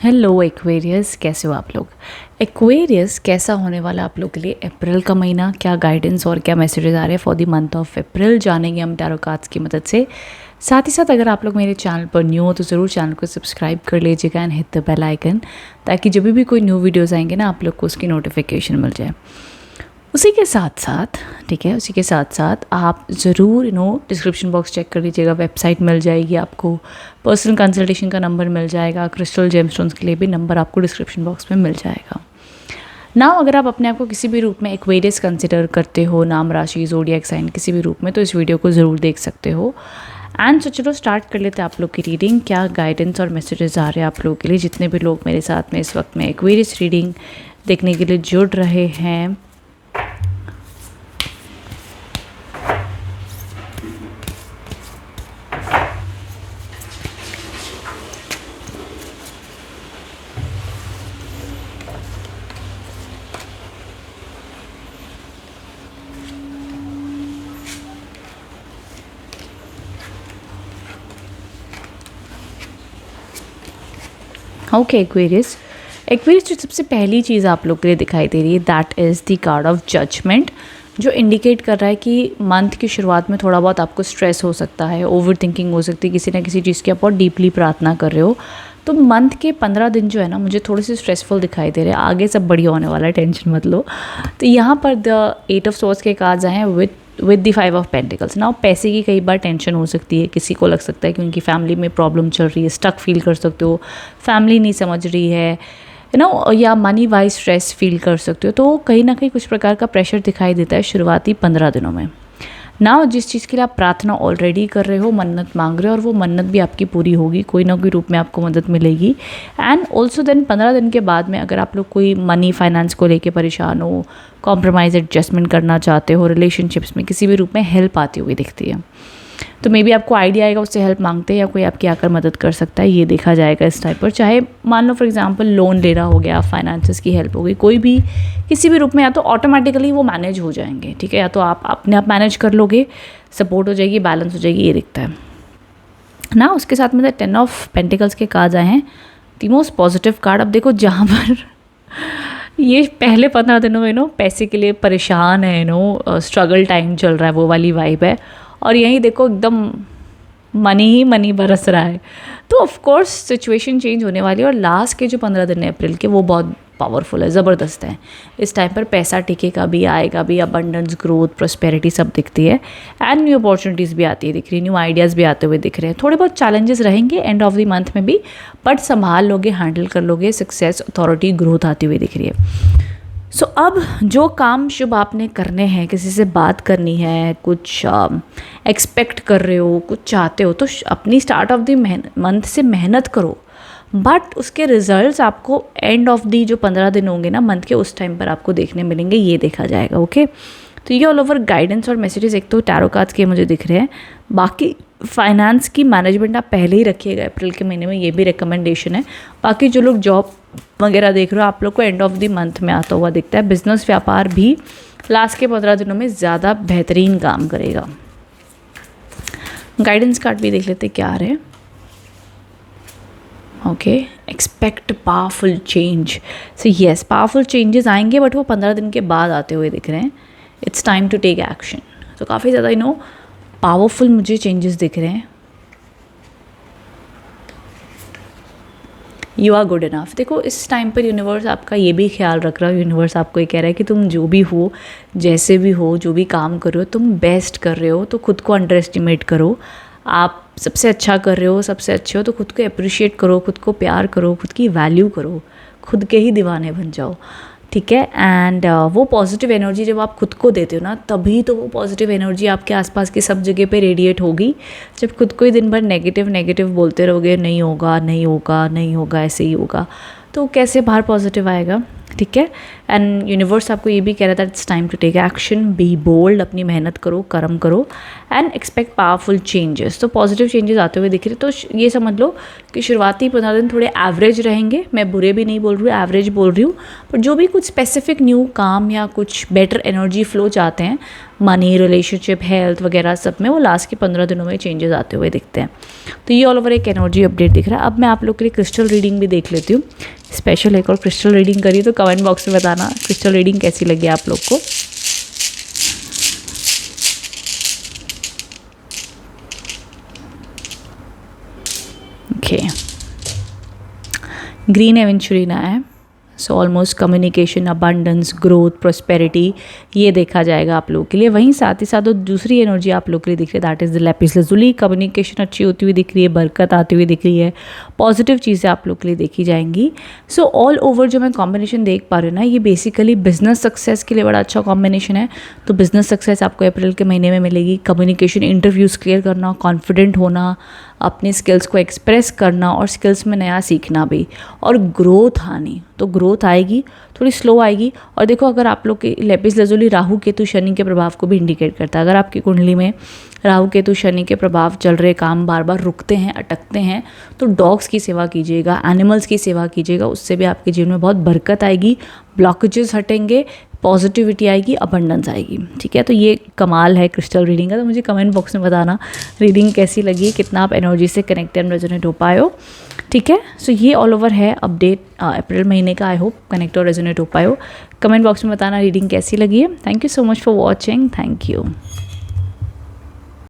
Hello Aquarius, कैसे हो आप लोग। एक्वेरियस कैसा होने वाला आप लोग के लिए अप्रैल का महीना, क्या गाइडेंस और क्या मैसेजेस आ रहे हैं for the month of April, जानेंगे हम टैरो कार्ड्स की मदद से। साथ ही साथ अगर आप लोग मेरे चैनल पर न्यू हो तो ज़रूर चैनल को सब्सक्राइब कर लीजिएगा and hit the bell icon, ताकि जब भी कोई न्यू वीडियोज़ आएंगे ना आप लोग को उसकी नोटिफिकेशन मिल जाए। उसी के साथ साथ ठीक है, उसी के साथ साथ आप ज़रूर डिस्क्रिप्शन बॉक्स चेक कर लीजिएगा, वेबसाइट मिल जाएगी आपको, पर्सनल कंसल्टेशन का नंबर मिल जाएगा, क्रिस्टल जेमस्टोन्स के लिए भी नंबर आपको डिस्क्रिप्शन बॉक्स में मिल जाएगा। नाउ अगर आप अपने आप को किसी भी रूप में एक्वेरियस कंसिडर करते हो, नाम राशि ज़ोडिएक साइन किसी भी रूप में, तो इस वीडियो को ज़रूर देख सकते हो। एंड चलो स्टार्ट कर लेते हैं आप लोग की रीडिंग। क्या गाइडेंस और मैसेजेस आ रहे हैं आप लोगों के लिए, जितने भी लोग मेरे साथ में इस वक्त में एक्वेरियस रीडिंग देखने के लिए जुड़ रहे हैं। ओके एक्वेरियस, एक्वेरियस जो सबसे पहली चीज़ आप लोग के लिए दिखाई दे रही है that is the card of judgement, जो इंडिकेट कर रहा है कि मंथ की शुरुआत में थोड़ा बहुत आपको स्ट्रेस हो सकता है, ओवर थिंकिंग हो सकती है, किसी ना किसी चीज़ की आप बहुत डीपली प्रार्थना कर रहे हो। तो मंथ के 15 दिन जो है ना मुझे थोड़े से स्ट्रेसफुल दिखाई दे रहे हैं, आगे सब बढ़िया होने वाला है, टेंशन मत लो। तो यहाँ पर द 8 ऑफ सोर्ड्स के कार्ड्स आए हैं विद द 5 ऑफ पेंटिकल्स। ना पैसे की कई बार टेंशन हो सकती है, किसी को लग सकता है कि उनकी फैमिली में प्रॉब्लम चल रही है, स्टक फील कर सकते हो, फैमिली नहीं समझ रही है या मनी वाइज स्ट्रेस फील कर सकते हो। तो कहीं ना कहीं कुछ प्रकार का प्रेशर दिखाई देता है शुरुआती 15 दिनों में। ना जिस चीज़ के लिए आप प्रार्थना ऑलरेडी कर रहे हो, मन्नत मांग रहे हो, और वो मन्नत भी आपकी पूरी होगी, कोई ना कोई रूप में आपको मदद मिलेगी। एंड ऑल्सो देन 15 दिन के बाद में अगर आप लोग कोई मनी फाइनेंस को लेके परेशान हो, कॉम्प्रोमाइज़ एडजस्टमेंट करना चाहते हो, रिलेशनशिप्स में किसी भी रूप में हेल्प आती हुई दिखती है, तो मे बी आपको आइडिया आएगा, उससे हेल्प मांगते हैं या कोई आपकी आकर मदद कर सकता है, ये देखा जाएगा इस टाइप पर। चाहे मान लो फॉर एग्जांपल लोन ले रहा हो गया, फाइनेंसेस की हेल्प हो गई, कोई भी किसी भी रूप में, या तो ऑटोमेटिकली वो मैनेज हो जाएंगे, ठीक है, या तो आप अपने आप मैनेज कर लोगे, सपोर्ट हो जाएगी, बैलेंस हो जाएगी, ये दिखता है ना। उसके साथ में 10 ऑफ पेंटिकल्स के कार्ड आए हैं, द मोस्ट पॉजिटिव कार्ड। अब देखो जहाँ पर ये पहले 15 दिनों में पैसे के लिए परेशान है, स्ट्रगल टाइम चल रहा है, वो वाली वाइब है, और यहीं देखो एकदम मनी ही मनी बरस रहा है। तो ऑफ कोर्स सिचुएशन चेंज होने वाली है, और लास्ट के जो 15 दिन है अप्रैल के, वो बहुत पावरफुल है, ज़बरदस्त है। इस टाइम पर पैसा टिकेगा भी, आएगा भी, अबंडेंस, ग्रोथ, प्रॉस्पेरिटी सब दिखती है, एंड न्यू अपॉर्चुनिटीज़ भी आती है दिख रही है, न्यू आइडियाज़ भी आते हुए दिख रहे हैं। थोड़े बहुत चैलेंजेस रहेंगे एंड ऑफ द मंथ में भी, बट संभाल लोगे, हैंडल कर लोगे, सक्सेस, अथॉरिटी, ग्रोथ आती हुई दिख रही है। सो अब जो काम शुभ आपने करने हैं, किसी से बात करनी है, कुछ एक्सपेक्ट कर रहे हो, कुछ चाहते हो, तो अपनी स्टार्ट ऑफ द मंथ से मेहनत करो, बट उसके रिजल्ट्स आपको एंड ऑफ दी जो 15 दिन होंगे ना मंथ के, उस टाइम पर आपको देखने मिलेंगे, ये देखा जाएगा। ओके, तो ये ऑल ओवर गाइडेंस और मैसेजेस एक तो टैरो कार्ड्स के मुझे दिख रहे हैं। बाकी फाइनेंस की मैनेजमेंट आप पहले ही रखिएगा अप्रैल के महीने में, ये भी रिकमेंडेशन है। बाकी जो लोग जॉब वगैरह देख रहे हो, आप लोग को एंड ऑफ द मंथ में आता हुआ दिखता है। बिजनेस व्यापार भी लास्ट के 15 दिनों में ज़्यादा बेहतरीन काम करेगा। गाइडेंस कार्ड भी देख लेते क्या आ रहे हैं। Okay, expect powerful change. So yes, powerful changes आएंगे, बट वो 15 दिन के बाद आते हुए दिख रहे हैं। It's time to take action. तो काफ़ी ज़्यादा पावरफुल मुझे चेंजेस दिख रहे हैं। You are good enough. देखो इस टाइम पर यूनिवर्स आपका ये भी ख्याल रख रहा है, यूनिवर्स आपको ये कह रहा है कि तुम जो भी हो, जैसे भी हो, जो भी काम कर रहे हो, तुम बेस्ट कर रहे हो, तो खुद को अंडर एस्टिमेट करो। आप सबसे अच्छा कर रहे हो, सबसे अच्छे हो, तो खुद को अप्रिशिएट करो, खुद को प्यार करो, खुद की वैल्यू करो, खुद के ही दीवाने बन जाओ, ठीक है। एंड वो पॉजिटिव एनर्जी जब आप खुद को देते हो ना, तभी तो वो पॉजिटिव एनर्जी आपके आसपास की सब जगह पे रेडिएट होगी। जब खुद को ही दिन भर नेगेटिव नेगेटिव बोलते रहोगे, नहीं होगा नहीं होगा नहीं होगा, ऐसे ही होगा, तो कैसे बाहर पॉजिटिव आएगा। ठीक है। एंड यूनिवर्स आपको ये भी कह रहा था it's time to take action, be bold, अपनी मेहनत करो, कर्म करो एंड एक्सपेक्ट पावरफुल चेंजेस। तो पॉजिटिव चेंजेस आते हुए दिख रहे, तो ये समझ लो कि शुरुआती 15 दिन थोड़े एवरेज रहेंगे। मैं बुरे भी नहीं बोल रही हूँ, एवरेज बोल रही हूँ, पर जो भी कुछ स्पेसिफिक न्यू काम या कुछ बेटर एनर्जी फ्लो चाहते हैं, मनी, रिलेशनशिप, हेल्थ वगैरह सब में, वो लास्ट के 15 दिनों में चेंजेस आते हुए दिखते हैं। तो ये ऑल ओवर एक एनर्जी अपडेट दिख रहा है। अब मैं आप लोग के लिए क्रिस्टल रीडिंग भी देख लेती हूँ। स्पेशल एक और क्रिस्टल रीडिंग करी, तो कमेंट बॉक्स में बताना क्रिस्टल रीडिंग कैसी लगी आप लोग को। ओके, ग्रीन एवेंचुरिना है। So almost communication, abundance, growth, prosperity, ये देखा जाएगा आप लोगों के लिए। वहीं साथ ही साथ दूसरी एनर्जी आप लोग के लिए दिख रही है, that is the lapis lazuli. Communication अच्छी होती हुई दिख रही है, बरकत आती हुई दिख रही है, पॉजिटिव चीज़ें आप लोग के लिए देखी जाएंगी। सो ऑल ओवर जो मैं कॉम्बिनेशन देख पा रही हूँ ना, ये बेसिकली बिजनेस सक्सेस के लिए बड़ा अच्छा कॉम्बिनेशन है। तो बिजनेस सक्सेस आपको अप्रैल के महीने में मिलेगी। कम्युनिकेशन, इंटरव्यूज़ क्लियर करना, कॉन्फिडेंट होना, अपने स्किल्स को एक्सप्रेस करना और स्किल्स में नया सीखना भी, और ग्रोथ आनी। तो ग्रोथ आएगी, थोड़ी स्लो आएगी। और देखो, अगर आप लोग के लैपिस लजुली राहु केतु शनि के प्रभाव को भी इंडिकेट करता है। अगर आपकी कुंडली में राहु केतु शनि के प्रभाव चल रहे, काम बार बार रुकते हैं, अटकते हैं, तो डॉग्स की सेवा कीजिएगा, एनिमल्स की सेवा कीजिएगा, उससे भी आपके जीवन में बहुत बरकत आएगी, ब्लॉकेजेस हटेंगे, पॉजिटिविटी आएगी, अबंडेंस आएगी। ठीक है, तो ये कमाल है क्रिस्टल रीडिंग का। तो मुझे कमेंट बॉक्स में बताना रीडिंग कैसी लगी, कितना आप एनर्जी से कनेक्टेड एंड रेजोनेट हो पाए हो। ठीक है, सो ये ऑल ओवर है अपडेट अप्रैल महीने का। आई होप कनेक्ट और रेजोनेट हो पाए हो। कमेंट बॉक्स में बताना रीडिंग कैसी लगी है। Thank you so much for watching. Thank you.